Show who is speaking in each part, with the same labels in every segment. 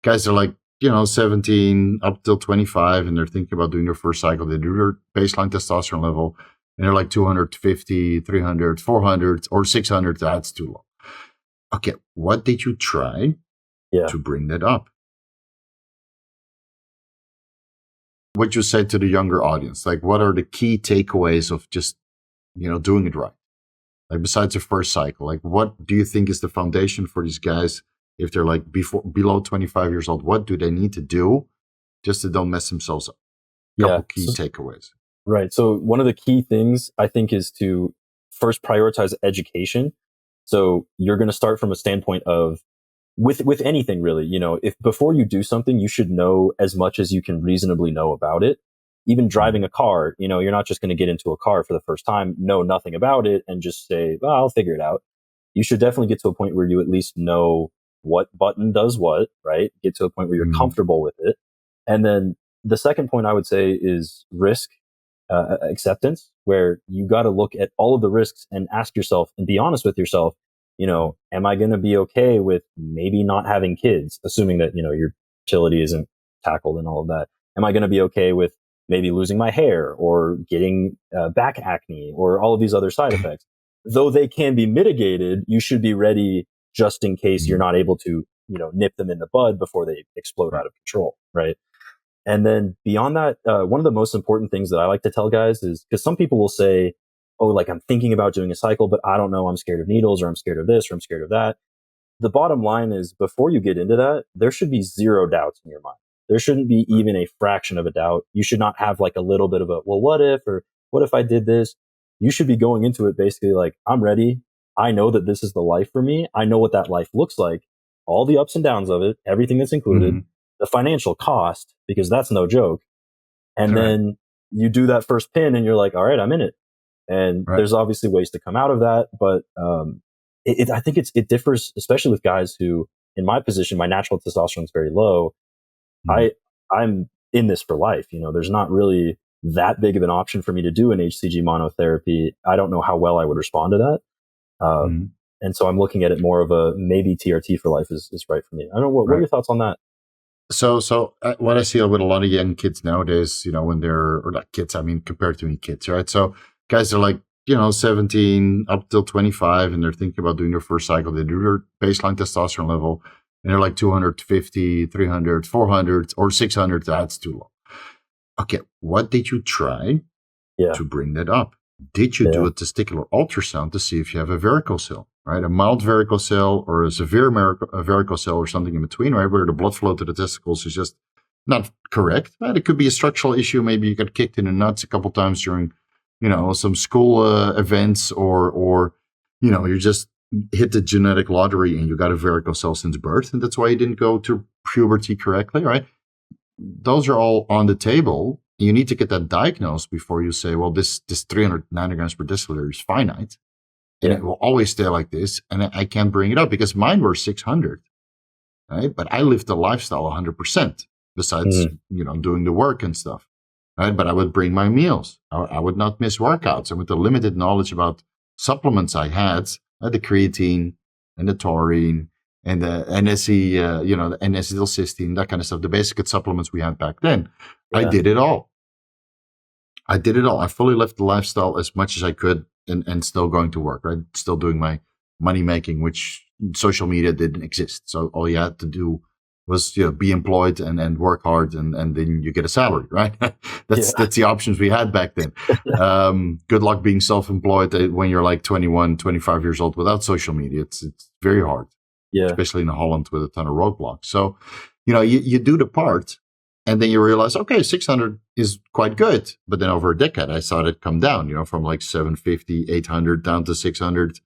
Speaker 1: guys are like, 17 up till 25, and they're thinking about doing their first cycle. They do their baseline testosterone level, and they're like 250, 300, 400, or 600. That's too low. Okay, what did you try to bring that up? What you say to the younger audience, like what are the key takeaways of just, doing it right? Like besides the first cycle, like what do you think is the foundation for these guys if they're like below 25 years old? What do they need to do just to don't mess themselves up? Couple key takeaways.
Speaker 2: Right. So one of the key things I think is to first prioritize education. So you're going to start from a standpoint of with anything really, if before you do something, you should know as much as you can reasonably know about it. Even driving a car, you're not just going to get into a car for the first time, know nothing about it and just say, well, I'll figure it out. You should definitely get to a point where you at least know what button does what, right? Get to a point where you're comfortable with it. And then the second point I would say is risk acceptance, where you got to look at all of the risks and ask yourself and be honest with yourself, am I going to be okay with maybe not having kids, assuming that, your fertility isn't tackled and all of that? Am I going to be okay with maybe losing my hair or getting back acne or all of these other side effects? Though they can be mitigated, you should be ready just in case you're not able to, nip them in the bud before they explode out of control, right? And then beyond that, one of the most important things that I like to tell guys is, because some people will say, oh, like I'm thinking about doing a cycle, but I don't know, I'm scared of needles, or I'm scared of this, or I'm scared of that. The bottom line is, before you get into that, there should be zero doubts in your mind. There shouldn't be even a fraction of a doubt. You should not have like a little bit of a, well, what if, or what if I did this? You should be going into it basically like, I'm ready. I know that this is the life for me. I know what that life looks like, all the ups and downs of it, everything that's included, the financial cost, because that's no joke. And then you do that first pin and you're like, all right, I'm in it. And there's obviously ways to come out of that. But I think it differs, especially with guys who, in my position, my natural testosterone is very low. I'm in this for life. There's not really that big of an option for me to do an HCG monotherapy. I don't know how well I would respond to that. And so I'm looking at it more of a maybe TRT for life is right for me. I don't know. What are your thoughts on that?
Speaker 1: So what I see with a lot of young kids nowadays, when they're, or not kids, I mean, compared to me kids, right? So guys are like, 17 up till 25, and they're thinking about doing their first cycle. They do their baseline testosterone level, and they're like 250, 300, 400, or 600. That's too low. Okay, what did you try to bring that up? Did you do a testicular ultrasound to see if you have a varicocele, right? A mild varicocele or a severe varicocele or something in between, right? Where the blood flow to the testicles is just not correct, right? It could be a structural issue. Maybe you got kicked in the nuts a couple times during, some school events, or you just hit the genetic lottery and you got a varicocele since birth, and that's why you didn't go to puberty correctly, right? Those are all on the table. You need to get that diagnosed before you say, well, this 300 nanograms per deciliter is finite, and it will always stay like this, and I can't bring it up because mine were 600, right? But I lived the lifestyle 100%, besides, doing the work and stuff, right? But I would bring my meals. I would not miss workouts. And with the limited knowledge about supplements I had, the creatine and the taurine and the NSE, the N-acetylcysteine, that kind of stuff, the basic supplements we had back then, I did it all. I fully left the lifestyle as much as I could and still going to work, right? Still doing my money making, which social media didn't exist. So all you had to do was, be employed and work hard, and then you get a salary, right? That's the options we had back then. Good luck being self-employed when you're like 21, 25 years old without social media. It's very hard. Especially in Holland with a ton of roadblocks. So, you do the part, and then you realize, okay, 600 is quite good. But then over a decade, I saw it come down, from like 750, 800 down to 600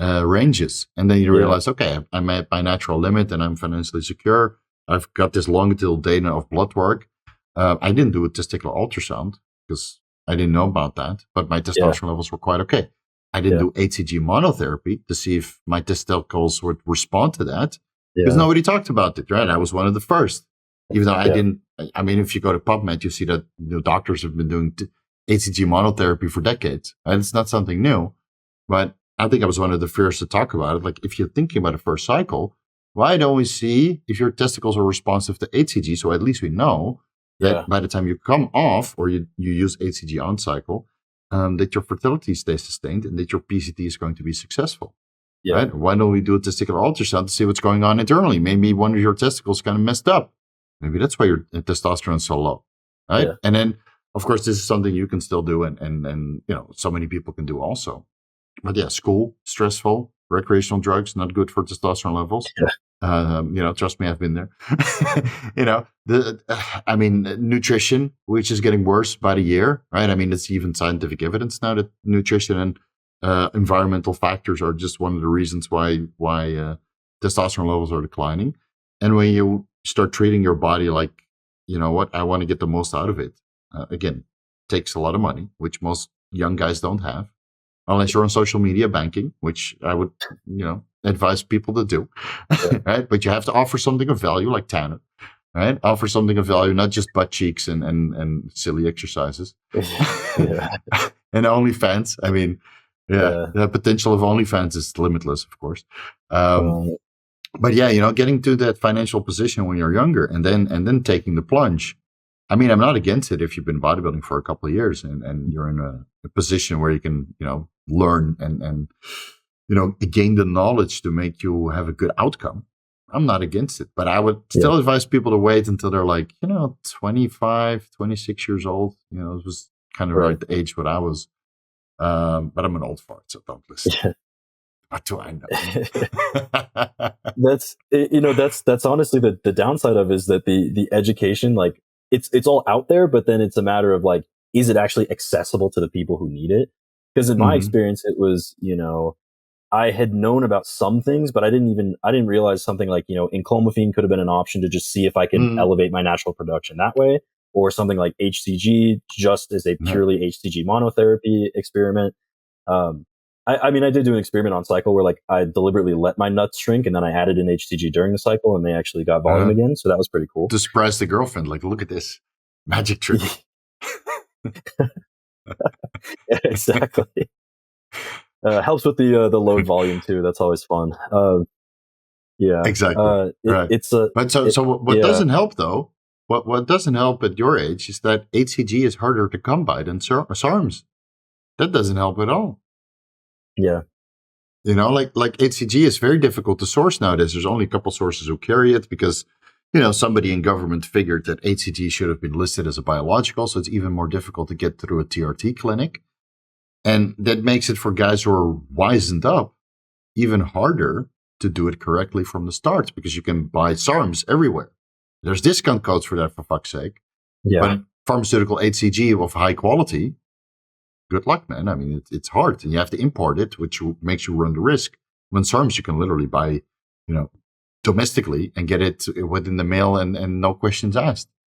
Speaker 1: ranges. And then you realize, okay, I'm at my natural limit and I'm financially secure. I've got this longitudinal data of blood work. I didn't do a testicular ultrasound because I didn't know about that, but my testosterone levels were quite okay. I didn't do HCG monotherapy to see if my testicles would respond to that, because nobody talked about it, right? I was one of the first, even though I didn't. I mean, if you go to PubMed, you see that doctors have been doing HCG monotherapy for decades, and it's not something new. But I think I was one of the first to talk about it. Like, if you're thinking about a first cycle, why don't we see if your testicles are responsive to HCG? So at least we know that by the time you come off or you use HCG on cycle, that your fertility stays sustained and that your PCT is going to be successful.
Speaker 2: Yeah.
Speaker 1: Right? Why don't we do a testicular ultrasound to see what's going on internally? Maybe one of your testicles kind of messed up. Maybe that's why your testosterone is so low. Right?
Speaker 2: Yeah.
Speaker 1: And then, of course, this is something you can still do and so many people can do also. But yeah, school, stressful, recreational drugs, not good for testosterone levels.
Speaker 2: Yeah.
Speaker 1: Trust me, I've been there. Nutrition, which is getting worse by the year, right? I mean, it's even scientific evidence now that nutrition and environmental factors are just one of the reasons why testosterone levels are declining. And when you start treating your body like, you know what, I want to get the most out of it. Again, takes a lot of money, which most young guys don't have. Unless you're on social media banking, which I would, advise people to do, right? But you have to offer something of value, like Tanner, right? Offer something of value, not just butt cheeks and silly exercises.
Speaker 2: Yeah.
Speaker 1: And OnlyFans. I mean, the potential of OnlyFans is limitless, of course. But yeah, getting to that financial position when you're younger and then taking the plunge. I mean, I'm not against it if you've been bodybuilding for a couple of years and you're in a position where you can, learn and gain the knowledge to make you have a good outcome. I'm not against it, but I would still advise people to wait until they're like, 25, 26 years old. It was kind of right the age what I was. But I'm an old fart, so don't listen. What do I know?
Speaker 2: That's honestly the downside of it is that the education, like it's all out there, but then it's a matter of like, is it actually accessible to the people who need it? Because in my experience, it was, I had known about some things, but I didn't realize something like, enclomiphene could have been an option to just see if I can elevate my natural production that way, or something like HCG just as a purely HCG monotherapy experiment. I did do an experiment on cycle where like I deliberately let my nuts shrink and then I added in HCG during the cycle and they actually got volume again. So that was pretty cool.
Speaker 1: To surprise the girlfriend, like, look at this magic trick.
Speaker 2: Yeah, exactly. Helps with the load volume too. That's always fun. Yeah,
Speaker 1: exactly. Right. What doesn't help though? What doesn't help at your age is that HCG is harder to come by than SARMs. That doesn't help at all.
Speaker 2: Yeah.
Speaker 1: Like HCG is very difficult to source nowadays. There's only a couple sources who carry it because, somebody in government figured that HCG should have been listed as a biological. So it's even more difficult to get through a TRT clinic. And that makes it for guys who are wizened up even harder to do it correctly from the start because you can buy SARMs everywhere. There's discount codes for that, for fuck's sake.
Speaker 2: Yeah.
Speaker 1: But pharmaceutical HCG of high quality, good luck, man. I mean, it's hard and you have to import it, which makes you run the risk. When SARMs, you can literally buy, domestically and get it within the mail and no questions asked.